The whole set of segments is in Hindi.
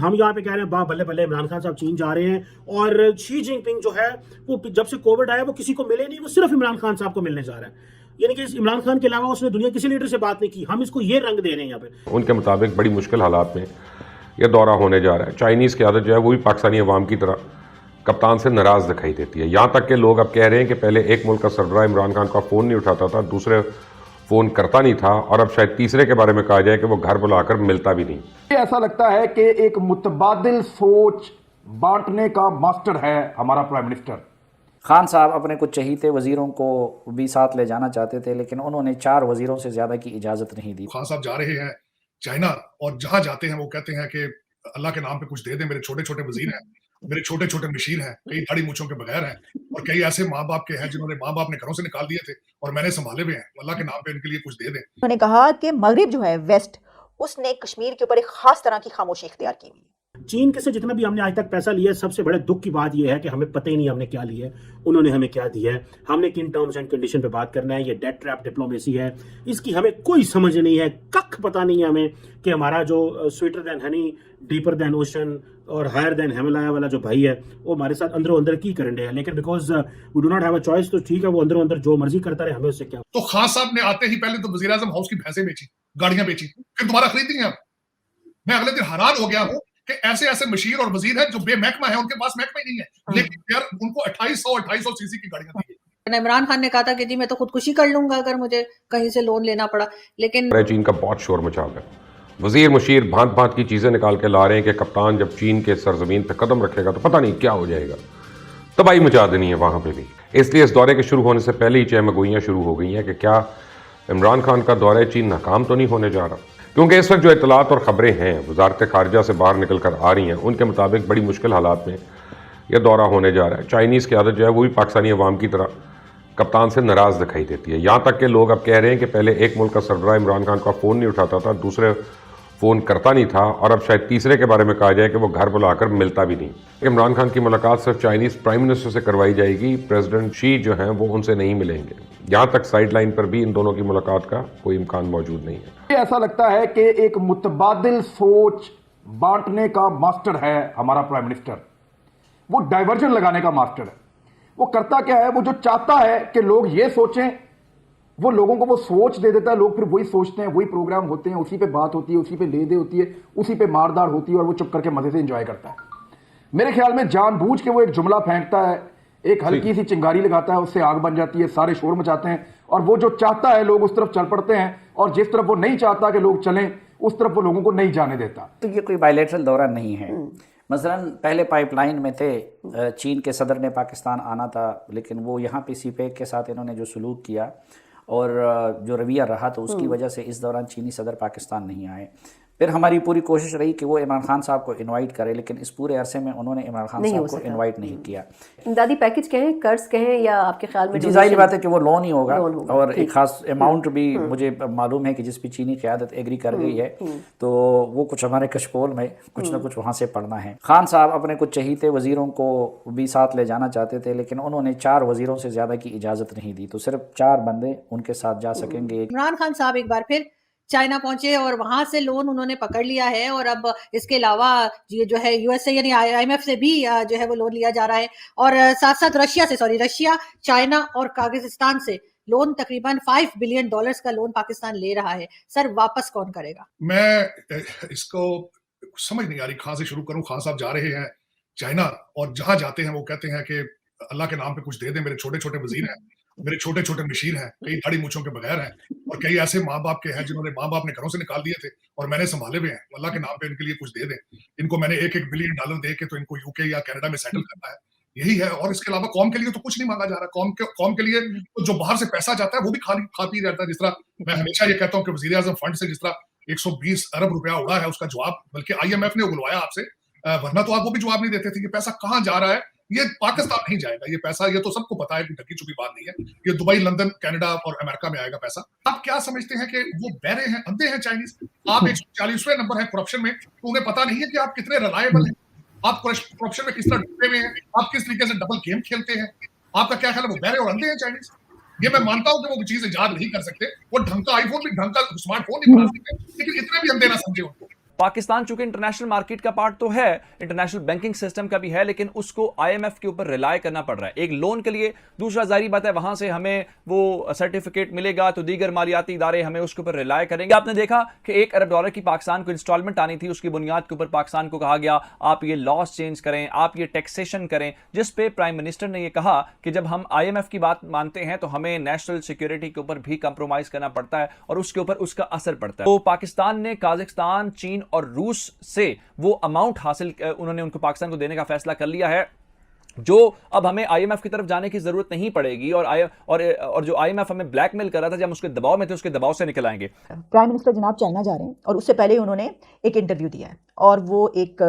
हम यहाँ पे कह रहे हैं बल्ले बल्ले इमरान खान साहब चीन जा रहे हैं, और शी जिनपिंग जो है वो जब से कोविड आया वो किसी को मिले नहीं, वो सिर्फ इमरान खान साहब को मिलने जा रहा है। यानी कि इमरान खान के अलावा उसने दुनिया किसी लीडर से बात नहीं की। हम इसको ये रंग दे रहे हैं यहाँ पे। उनके मुताबिक बड़ी मुश्किल हालात में यह दौरा होने जा रहा है। चाइनीज़ क़यादत जो है वो भी पाकिस्तानी अवाम की तरह कप्तान से नाराज़ दिखाई देती है। यहाँ तक कि लोग अब कह रहे हैं कि पहले एक मुल्क का सरबराह इमरान खान का फ़ोन नहीं उठाता था, दूसरे फ़ोन करता नहीं था, और अब शायद तीसरे के बारे में कहा जाए कि वो घर बुलाकर मिलता भी नहीं। ऐसा लगता है कि एक मुतबादिल सोच बांटने का मास्टर है हमारा प्राइम मिनिस्टर। खान साहब अपने कुछ चहीते वजीरों को भी साथ ले जाना चाहते थे, लेकिन उन्होंने 4 वजीरों से ज्यादा की इजाजत नहीं दी। खान साहब जा रहे हैं चाइना, और जहां जाते हैं वो कहते हैं कि अल्लाह के नाम पे कुछ दे दें, मेरे छोटे छोटे वजीर हैं, मेरे छोटे छोटे मशीर हैं, कई दाढ़ी मूंछों के बगैर हैं, और कई ऐसे माँ बाप के हैं जिन्होंने माँ बाप ने घरों से निकाल दिए थे और मैंने संभाले हुए हैं, अल्लाह के नाम पे इनके लिए कुछ दे दें। उन्होंने कहा कि मगरिब जो है वेस्ट, उसने कश्मीर के ऊपर एक खास तरह की खामोशी इख्तियार की हुई है। चीन के से जितना भी हमने आज तक पैसा लिया है, सबसे बड़े दुख की बात यह है कि हमें पता ही नहीं हमने क्या लिया है, उन्होंने हमें क्या दिया है, हमने किन टर्म्स एंड कंडीशन पे बात करना है। ये डेट ट्रैप डिप्लोमेसी है, इसकी हमें कोई समझ नहीं है, कख पता नहीं है हमें कि हमारा जो sweeter than Honey, deeper than ocean और हायर देन हिमालय वाला जो भाई है वो हमारे साथ अंदरों अंदर की करंडे है। लेकिन because we do not have a choice, तो ठीक है, वो अंदरों अंदर जो मर्जी करता रहे, हमें उससे क्या। तो खान साहब ने आते ही पहले तो वजीर आजम हाउस की भैंसें बेची, गाड़ियां बेची, फिर दोबारा खरीदी हैं। मैं अगले दिन हैरान हो गया हूँ कि ऐसे ऐसे मशीर और वजीर हैं जो बेमहकमा है, उनके पास महकमा ही नहीं है, लेकिन यार उनको 2800 सीसी की गाड़ियां दी गई। इमरान खान ने कहा था कि जी मैं तो खुदकुशी कर लूंगा अगर मुझे कहीं से लोन लेना पड़ा, लेकिन चीन का बहुत शोर मचा है। वजीर मुशीर भांत भांत की चीज़ें निकाल के ला रहे हैं कि कप्तान जब चीन के सरजमीन पर कदम रखेगा तो पता नहीं क्या हो जाएगा, तबाही मचा देनी है वहाँ पे भी। इसलिए इस दौरे के शुरू होने से पहले ही चहमगोइयाँ शुरू हो गई हैं कि क्या इमरान खान का दौरा चीन नाकाम तो नहीं होने जा रहा। क्योंकि इस वक्त जो इतलात और ख़बरें हैं वजारत खारजा से बाहर निकल कर आ रही हैं, उनके मुताबिक बड़ी मुश्किल हालात में यह दौरा होने जा रहा है। चाइनीज़ क़यादत जो है वो भी पाकिस्तानी अवाम की तरह कप्तान से नाराज़ दिखाई देती है। यहाँ तक कि लोग अब कह रहे हैं कि पहले एक मुल्क का सरबराह इमरान खान का फ़ोन नहीं उठाता था, दूसरे फ़ोन करता नहीं था, और अब शायद तीसरे के बारे में कहा जाए कि वो घर बुलाकर मिलता भी नहीं। इमरान खान की मुलाकात सिर्फ चाइनीज़ प्राइम मिनिस्टर से करवाई जाएगी, प्रेसिडेंट शी जो हैं वो उनसे नहीं मिलेंगे। यहाँ तक साइड लाइन पर भी इन दोनों की मुलाकात का कोई इम्कान मौजूद नहीं है। ऐसा लगता है कि एक मुतबादिल सोच बांटने का मास्टर है हमारा प्राइम मिनिस्टर। वो डाइवर्जन लगाने का मास्टर है। वो करता क्या है, वो जो चाहता है कि लोग ये सोचें, वो लोगों को वो सोच दे देता है, लोग फिर वही सोचते हैं, वही प्रोग्राम होते हैं, उसी पे बात होती है, उसी पे ले दे होती है, उसी पे मारदार होती है, और वो चुप करके मजे से एंजॉय करता है। मेरे ख्याल में जानबूझ के वो एक जुमला फेंकता है, एक हल्की सी चिंगारी लगाता है, उससे आग बन जाती है, सारे शोर मचाते हैं, और वो जो चाहता है लोग उस तरफ चल पड़ते हैं, और जिस तरफ वो नहीं चाहता कि लोग चलें उस तरफ वो लोगों को नहीं जाने देता। तो ये कोई बायलैटरल दौरा नहीं है। मसलन पहले पाइपलाइन में थे, चीन के सदर ने पाकिस्तान आना था, लेकिन वो यहाँ पे सीपेक के साथ इन्होंने जो सलूक किया और जो रवैया रहा, तो उसकी वजह से इस दौरान चीनी सदर पाकिस्तान नहीं आए। फिर हमारी पूरी कोशिश रही कि वो इमरान खान साहब को इनवाइट करे, लेकिन इस पूरे अरसे में उन्होंने इमरान खान साहब को इनवाइट नहीं किया। इमदादी पैकेज कहें, कर्ज कहें, या आपके ख्याल में जाहिर बात है कि वो लोन ही होगा, और एक खास अमाउंट भी मुझे मालूम है कि जिस भी चीनी क़यादत एग्री कर गई है, तो वो कुछ हमारे कशकोल में कुछ ना कुछ वहाँ से पढ़ना है। खान साहब अपने कुछ चहीते वजीरों को भी साथ ले जाना चाहते थे, लेकिन उन्होंने 4 वजीरों से ज़्यादा की इजाज़त नहीं दी, तो सिर्फ 4 बंदे उनके साथ जा सकेंगे। इमरान खान साहब एक बार फिर चाइना पहुंचे और वहां से लोन उन्होंने पकड़ लिया है, और अब इसके अलावा ये जो है यूएसए यानी आईएमएफ से भी जो है वो लोन लिया जा रहा है, और साथ साथ रशिया, चाइना और काजाकिस्तान से लोन तकरीबन $5 बिलियन का लोन पाकिस्तान ले रहा है। सर, वापस कौन करेगा? मैं इसको समझ नहीं आ रही, कहां से शुरू करूं। खान साहब जा रहे हैं चाइना, और जहां जाते हैं वो कहते हैं कि अल्लाह के नाम पे कुछ दे दें, मेरे छोटे छोटे वजीर हैं, मेरे छोटे छोटे मशीर हैं, कई दाढ़ी मूंछों के बगैर हैं, और कई ऐसे माँ बाप के हैं जिन्होंने माँ बाप ने घरों से निकाल दिए थे और मैंने संभाले हुए हैं, अल्लाह के नाम पे इनके लिए कुछ दे दें, इनको मैंने $1-1 बिलियन दे के तो इनको यूके या कनाडा में सेटल करना है, यही है। और इसके अलावा कौम के लिए तो कुछ नहीं मांगा जा रहा। कौम के लिए तो जो बाहर से पैसा जाता है वो भी खा पी जाता है। जिस तरह मैं हमेशा ये कहता हूँ कि वजीर आजम फंड से जिस तरह 120 अरब रुपया उड़ा है, उसका जवाब बल्कि IMF ने उगलवाया आपसे, वरना तो आप वो भी जवाब नहीं देते थे। ये पैसा कहाँ जा रहा है? ये पाकिस्तान नहीं जाएगा ये पैसा, ये तो सबको पता है, ढकी छुपी बात नहीं है। ये दुबई, लंदन, कनाडा और अमेरिका में आएगा पैसा। आप क्या समझते हैं कि वो बहरे हैं, अंधे हैं चाइनीज? आप 140वें नंबर है करप्शन में, तो उन्हें पता नहीं है कि आप कितने रिलायबल हैं, आप करप्शन में किस तरह डूबे हुए हैं, आप किस तरीके से डबल गेम खेलते हैं। आपका क्या ख्याल है, वो बहरे और अंधे हैं चाइनीज? ये मैं मानता हूं कि वो चीज इजाद नहीं कर सकते, वो ढंग का आईफोन भी, ढंग का स्मार्टफोन नहीं बना सकते, लेकिन इतने भी अंधे ना समझे उनको। पाकिस्तान चूंकि इंटरनेशनल मार्केट का पार्ट तो है, इंटरनेशनल बैंकिंग सिस्टम का भी है, लेकिन उसको आईएमएफ के ऊपर रिलाय करना पड़ रहा है एक लोन के लिए। दूसरा जाहिर बात है वहां से हमें वो सर्टिफिकेट मिलेगा तो दीगर मालियाती इदारे हमें उसके ऊपर रिलाय करेंगे। आपने देखा कि $1 अरब की पाकिस्तान को इंस्टॉलमेंट आनी थी, उसकी बुनियाद के ऊपर पाकिस्तान को कहा गया आप ये लॉस चेंज करें, आप ये टैक्सेशन करें, जिस पे प्राइम मिनिस्टर ने ये कहा कि जब हम आईएमएफ की बात मानते हैं तो हमें नेशनल सिक्योरिटी के ऊपर भी कंप्रोमाइज करना पड़ता है और उसके ऊपर उसका असर पड़ता है। तो पाकिस्तान ने काजाकिस्तान, चीन और रूस से वो अमाउंट हासिल उन्होंने उनको पाकिस्तान को देने का फैसला कर लिया है, जो अब हमें आईएमएफ की तरफ जाने की जरूरत नहीं पड़ेगी और जो आईएमएफ हमें ब्लैकमेल कर रहा था जब हम उसके दबाव में थे, उसके दबाव से निकल आएंगे। प्राइम मिनिस्टर जनाब चाइना जा रहे हैं और उससे पहले उन्होंने एक इंटरव्यू दिया है और वो एक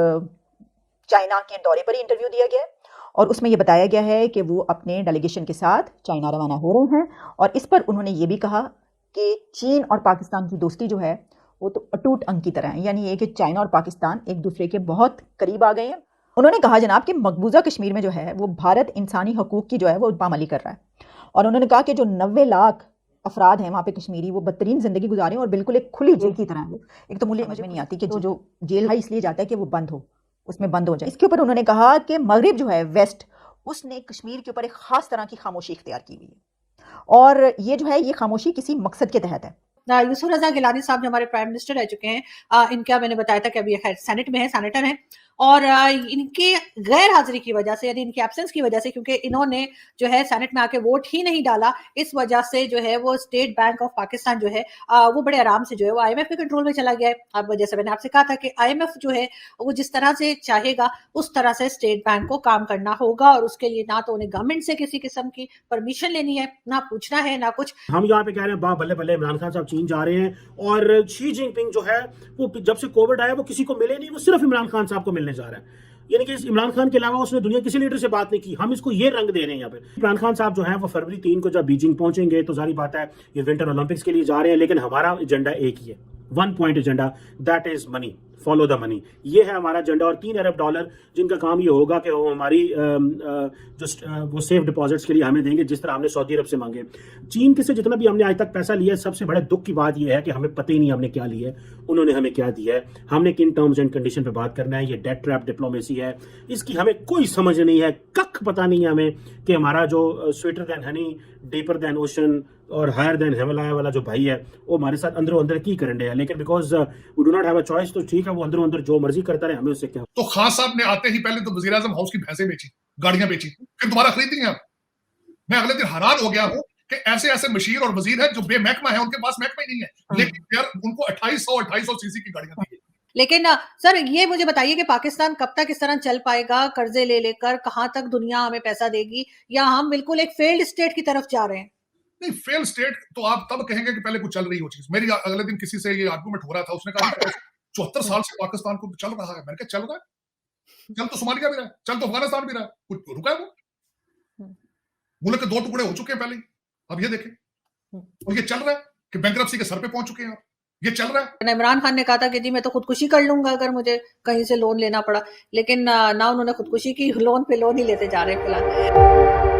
चाइना के दौरे पर ही इंटरव्यू दिया गया है और उसमें ये बताया गया है कि वो अपने डेलीगेशन के साथ चाइना रवाना हो रहे हैं और इस पर उन्होंने ये भी कहा कि चीन और पाकिस्तान की दोस्ती जो है वो तो अटूट अंक की तरह है, यानी ये कि चाइना और पाकिस्तान एक दूसरे के बहुत करीब आ गए हैं। उन्होंने कहा जनाब कि मकबूजा कश्मीर में जो है वो भारत इंसानी हकूक़ की जो है वो पामाली कर रहा है और उन्होंने कहा कि जो 90 लाख अफराद हैं वहाँ पे कश्मीरी वो बदतरीन ज़िंदगी गुजारें और बिल्कुल एक खुली जेल की तरह है। वो एक तो मुझे समझ में नहीं आती कि जो जेल है इसलिए जाता है कि वो बंद हो, उसमें बंद हो जाए। इसके ऊपर उन्होंने कहा कि मगरिब जो है वेस्ट, उसने कश्मीर के ऊपर एक ख़ास तरह की खामोशी इख्तियार की हुई है और ये जो है ये खामोशी किसी मकसद के तहत है। यूसुफ रजा गिलानी साहब जो हमारे प्राइम मिनिस्टर रह चुके हैं, इनका मैंने बताया था कि अभी खैर सेनेट में है, सेनेटर हैं और इनकी गैर हाजिरी की वजह से यानी इनकी एब्सेंस की वजह से, क्योंकि इन्होंने जो है सेनेट में आके वोट ही नहीं डाला, इस वजह से जो है वो स्टेट बैंक ऑफ पाकिस्तान जो है वो बड़े आराम से जो है वो आईएमएफ के कंट्रोल में चला गया है। अब जैसे मैंने आपसे कहा था कि आईएमएफ जो है वो जिस तरह से चाहेगा उस तरह से स्टेट बैंक को काम करना होगा और उसके लिए ना तो उन्हें गवर्नमेंट से किसी किस्म की परमिशन लेनी है, ना पूछना है, ना कुछ। हम यहाँ पे कह रहे हैं वाह बल्ले बल्ले इमरान खान साहब चीन जा रहे हैं और शी जिनपिंग जो है वो जब से कोविड आया वो किसी को मिले नहीं, वो सिर्फ इमरान खान साहब को मिलने जा रहा है। यानी कि इमरान खान के अलावा उसने दुनिया किसी लीडर से बात नहीं की। हम इसको ये रंग दे रहे हैं यहाँ पे। इमरान खान साहब जो है वो फरवरी 3 को जब बीजिंग पहुंचेंगे तो जारी बात है ये विंटर ओलंपिक्स के लिए जा रहे हैं, लेकिन हमारा एजेंडा एक ही है, 1 point agenda, that is money, follow the money. ये है हमारा एजेंडा और $3 अरब जिनका काम ये होगा कि वो हमारी वो सेफ डिपॉजिट्स के लिए हमें देंगे जिस तरह हमने सऊदी अरब से मांगे। चीन के से जितना भी हमने आज तक पैसा लिया है, सबसे बड़े दुख की बात यह है कि हमें पता ही नहीं हमने क्या लिया है, उन्होंने हमें क्या दिया है, हमने किन टर्म्स एंड कंडीशन पे बात करना है। ये डेट ट्रैप डिप्लोमेसी है, इसकी हमें कोई समझ नहीं है, कख पता नहीं है हमें कि हमारा जो sweeter than honey, deeper than ocean और हायर देन हिमालय वाला जो भाई है वो हमारे साथ अंदरों अंदर की करने है, लेकिन because we do not have a choice, तो ठीक है वो अंदरों अंदर जो मर्जी करता रहे, हमें उससे क्या। तो खान साहब ने आते ही पहले तो वजीर आजम हाउस की भैंसें बेची, गाड़ियां बेची, फिर दोबारा खरीदी हैं। मैं अगले दिन हैरान हो गया हूं कि ऐसे ऐसे मशीर और वजीर है जो बेमहकमा है, उनके पास महकमा ही नहीं है, लेकिन यार उनको 2800 सीसी की गाड़ियां दी। लेकिन सर ये मुझे बताइए कि पाकिस्तान कब तक इस तरह चल पाएगा, कर्जे ले लेकर कहां तक दुनिया हमें पैसा देगी, या हम बिल्कुल एक फेल्ड स्टेट की तरफ जा रहे हैं? नहीं, फेल स्टेट तो आप तब कहेंगे कि पहले कुछ चल रही हो चीज। मेरी अगले दिन किसी से ये आर्गुमेंट हो रहा था, उसने कहा 74 साल से पाकिस्तान को चल रहा है। मैंने कहा चल रहा है, चल तो सोमालिया भी रहा है, चल तो अफगानिस्तान भी रहा है, कुछ रुका है? वो मुल्क के 2 टुकड़े हो चुके हैं पहले, अब ये देखें, और ये चल रहा है कि बैंकरप्सी के सर पे पहुंच चुके हैं आप, ये चल रहा है। इमरान खान ने कहा था कि जी मैं तो खुदकुशी कर लूंगा अगर मुझे कहीं से लोन लेना पड़ा, लेकिन ना उन्होंने खुदकुशी की, लोन पे लोन ही लेते जा रहे हैं फिलहाल।